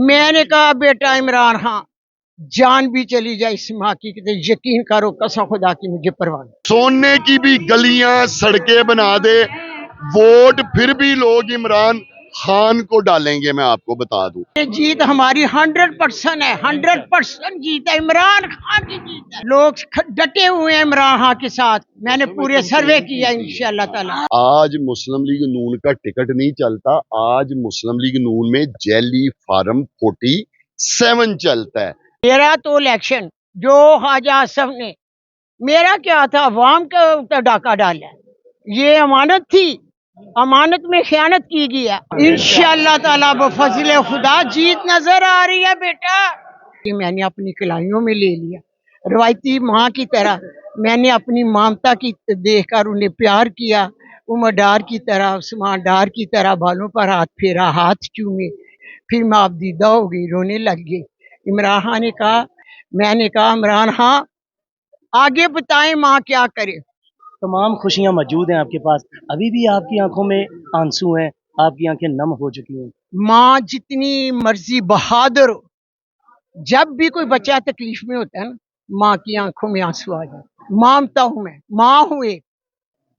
میں نے کہا بیٹا عمران خان جان بھی چلی جائے اس ماں کی کہ یقین کرو قسم خدا کی مجھے پرواہ نہیں۔ سونے کی بھی گلیاں سڑکیں بنا دے، ووٹ پھر بھی لوگ عمران خان کو ڈالیں گے، میں آپ کو بتا دوں۔ یہ جیت ہماری 100% ہے، 100% جیت ہے، عمران خان کی جیت ہے۔ لوگ ڈٹے ہوئے ہیں عمران خان کے ساتھ، میں نے پورے سروے کیا انشاءاللہ تعالی۔ آج مسلم لیگ نون کا ٹکٹ نہیں چلتا، آج مسلم لیگ نون میں جیلی فارم 47 چلتا ہے۔ میرا تو الیکشن جو خواجہ آصف نے میرا کیا تھا، عوام کے اوپر ڈاکہ ڈالا ہے، یہ امانت تھی، امانت میں خیانت کی گئی ہے۔ انشاءاللہ تعالی بفضل خدا جیت نظر آ رہی ہے بیٹا۔ یہ میں نے اپنی کلائیوں میں لے لیا، روایتی ماں کی طرح میں نے اپنی مامتا کی دیکھ کر انہیں پیار کیا، عمر ڈار کی طرح، عثمان ڈار کی طرح بالوں پر ہاتھ پھیرا، ہاتھ چومے، پھر میں آپ دیدہ ہو گئی، رونے لگ گئی۔ عمران خان نے کہا، میں نے کہا عمران خان آگے بتائیں ماں کیا کرے۔ تمام خوشیاں موجود ہیں آپ کے پاس، ابھی بھی آپ کی آنکھوں میں آنسو ہیں، آپ کی آنکھیں نم ہو چکی ہیں۔ ماں جتنی مرضی بہادر ہو، جب بھی کوئی بچہ تکلیف میں ہوتا ہے نا، ماں کی آنکھوں میں آنسو آ جائے۔ مانتا ہوں میں، ماں ہوئے،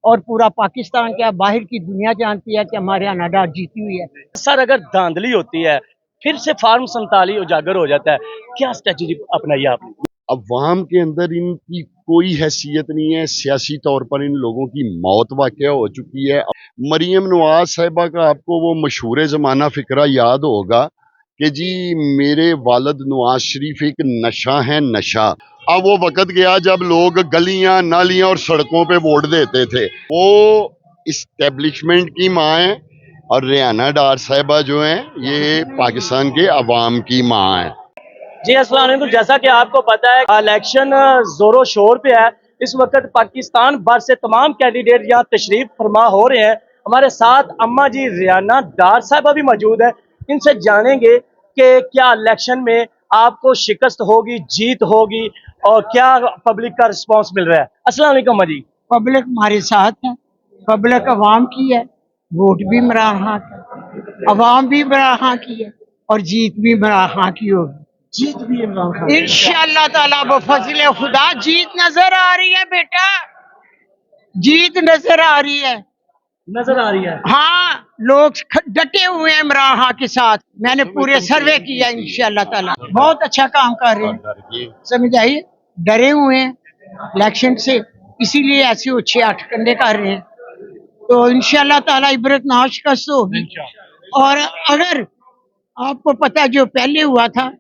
اور پورا پاکستان کیا باہر کی دنیا جانتی ہے کہ ہمارے یہاں ناڈا جیتی ہوئی ہے۔ سر اگر دھاندلی ہوتی ہے پھر سے فارم 47 اجاگر ہو جاتا ہے، کیا اسٹریٹجی اپنائی آپ نے؟ عوام کے اندر ان کی کوئی حیثیت نہیں ہے، سیاسی طور پر ان لوگوں کی موت واقع ہو چکی ہے۔ مریم نواز صاحبہ کا آپ کو وہ مشہور زمانہ فقرہ یاد ہوگا کہ جی میرے والد نواز شریف ایک نشہ ہے، نشہ۔ اب وہ وقت گیا جب لوگ گلیاں نالیاں اور سڑکوں پہ ووٹ دیتے تھے۔ وہ اسٹیبلشمنٹ کی ماں ہیں، اور ریانہ ڈار صاحبہ جو ہیں یہ پاکستان کے عوام کی ماں ہیں۔ جی السلام علیکم، جیسا کہ آپ کو پتا ہے الیکشن زور و شور پہ ہے، اس وقت پاکستان بھر سے تمام کینڈیڈیٹ یہاں تشریف فرما ہو رہے ہیں۔ ہمارے ساتھ اماں جی ریانہ ڈار صاحبہ بھی موجود ہے، ان سے جانیں گے کہ کیا الیکشن میں آپ کو شکست ہوگی، جیت ہوگی، اور کیا پبلک کا رسپانس مل رہا ہے۔ السلام علیکم اماں جی۔ پبلک ہمارے ساتھ ہے، پبلک عوام کی ہے، ووٹ بھی عمران خان کا، عوام بھی عمران خان کی ہے، اور جیت بھی عمران خان کی ہوگی۔ جیت بھی عمران خان انشاءاللہ تعالی بفضل خدا جیت نظر آ رہی ہے بیٹا، جیت نظر آ رہی ہے۔ نظر آ رہی ہے۔ ہاں لوگ ڈٹے ہوئے ہیں عمران خان کے ساتھ، میں نے پورے سروے کیا انشاءاللہ تعالی، بہت اچھا کام کر رہے ہیں، سمجھ آئیے، ڈرے ہوئے ہیں الیکشن سے، اسی لیے ایسے اچھے آٹھ کنڈے کر رہے ہیں، تو انشاءاللہ تعالی عبرت ناک شکست ہوگی۔ اور اگر آپ کو پتہ جو پہلے ہوا تھا،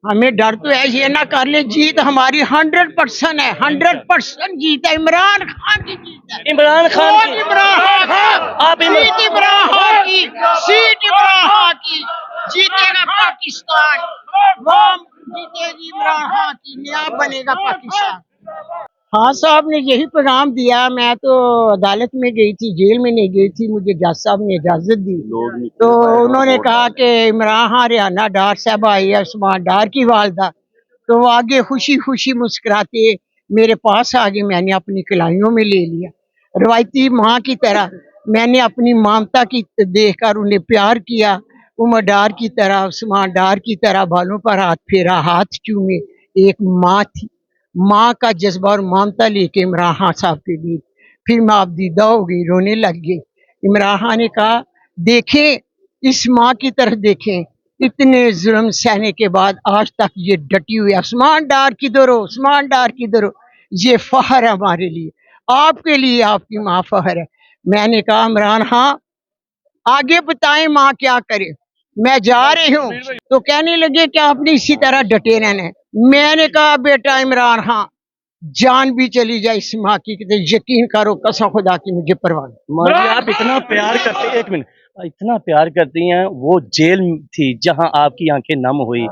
ہمیں ڈر تو ہے یہ نہ کر لے، جیت ہماری 100% ہے، 100% جیت ہے، عمران خان کی جیت ہے۔ عمران خان ووٹ عمران خان کا، آپ سیٹ عمران خان کی، سیٹ عمران خان کی، جیتے گا پاکستان، عوام جیتے گی عمران خان کی، نیا بنے گا پاکستان۔ ہاں صاحب نے یہی پیغام دیا، میں تو عدالت میں گئی تھی، جیل میں نہیں گئی تھی، مجھے جج صاحب نے اجازت دی، تو انہوں نے کہا کہ عمران خان ریانہ ڈار صاحب آئی ہے، عثمان ڈار کی والدہ، تو وہ آگے خوشی خوشی مسکراتے میرے پاس آگے، میں نے اپنی کلائیوں میں لے لیا، روایتی ماں کی طرح میں نے اپنی مامتا کی دیکھ کر انہیں پیار کیا، عمر ڈار کی طرح، عثمان ڈار کی طرح بالوں پر ہاتھ پھیرا، ہاتھ چومے، ایک ماں تھی، ماں کا جذبہ اور مامتا لے کے عمران خان صاحب کے لیے، پھر میں آپ دیدہ ہو گئی، رونے لگ گئی۔ عمران خان نے کہا دیکھیں اس ماں کی طرف دیکھیں، اتنے ظلم سہنے کے بعد آج تک یہ ڈٹی ہوئی، عثمان ڈار کدھر ہو، عثمان ڈار کدھر ہو، یہ فخر ہے ہمارے لیے، آپ کے لیے آپ کی ماں فخر ہے۔ میں نے کہا عمران خان آگے بتائیں ماں کیا کرے، میں جا رہی ہوں، تو کہنے لگے کہ آپ نے اسی طرح ڈٹے رہنا ہے۔ میں نے کہا بیٹا عمران خان جان بھی چلی جائے اس ماں کی کہ یقین کرو قسم خدا کی مجھے پرواہ نہیں۔ ماں جی آپ اتنا پیار کرتے ہیں، ایک منٹ، اتنا پیار کرتی ہیں، وہ جیل تھی جہاں آپ کی آنکھیں نم ہوئی،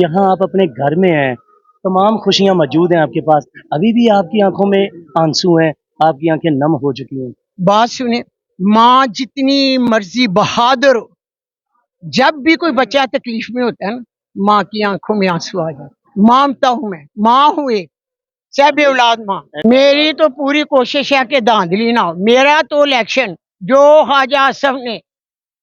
یہاں آپ اپنے گھر میں ہیں، تمام خوشیاں موجود ہیں آپ کے پاس، ابھی بھی آپ کی آنکھوں میں آنسو ہیں، آپ کی آنکھیں نم ہو چکی ہیں۔ بات سنیں، ماں جتنی مرضی بہادر ہو، جب بھی کوئی بچہ تکلیف میں ہوتا ہے نا، ماں کی آنکھوں میں آنسو آ جائے۔ مانتا ہوں میں، ماں ہوئے سب اولاد ماں، میری تو پوری کوشش ہے کہ دھاندلی نہ ہو۔ میرا تو الیکشن جو خواجہ آصف نے